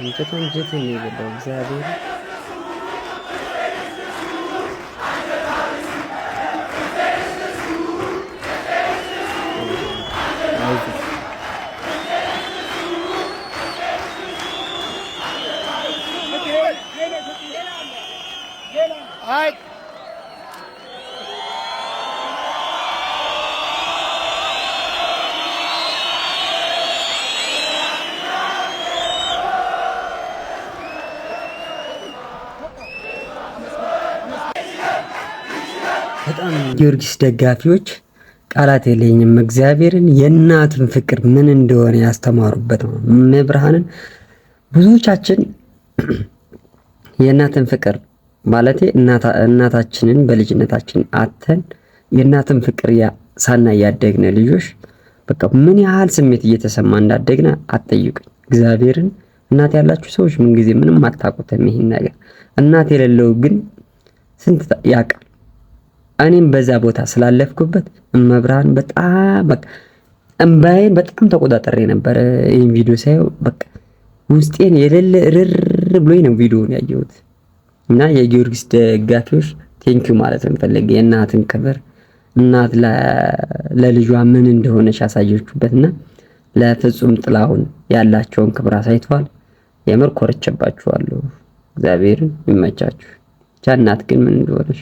እንጀት ነው የበላው እግዚአብሔር አይ በጣም ጊዮርጊስ ደጋፊዎች ቃላት የለኝም። እግዚአብሔርን የእናትን ፍቅር ምን እንደሆነ ያስተማሩበት ነው። መብርሃንን ብዙዎቻችን የእናትን ፍቅር ማለቴ እናታችንን በልጅነታችን አተን የእናትን ፍቅር ሳናይ ያደግነ ልጆች በቃ ምን ያህል ስሜት እየተሰማ እንዳደግነ አትጠይቁኝ። እግዚአብሔርን እናት ያላችሁ ሰዎች ምን ጊዜ ምንም አታውቁትም ይሄን ነገር። እናት የሌለው ግን ስንት ያውቃል። እኔም በዛ ቦታ ስላለፍኩበት መብርሃን በጣም በቃ እንባዬን በጣም ተቆጣጠሬ ነበር። ይሄን ቪዲዮ ሳየው በቃ ውስጤን የሌለ ርር ብሎኝ ነው ቪዲዮውን ያየሁት። እና የጊዮርጊስ ደጋፊዎች ቴንኪው ማለት እንፈልግ የእናትን ክብር እናት ለልጇ ምን እንደሆነች ያሳየችበትና ለፍጹም ጥላሁን ያላቸውን ክብር አሳይተዋል። የምር ኮርቼባችኋለሁ። እግዚአብሔርን ይመቻችሁ። እናት ግን ምን እንደሆነች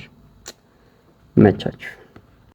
ይመቻችሁ።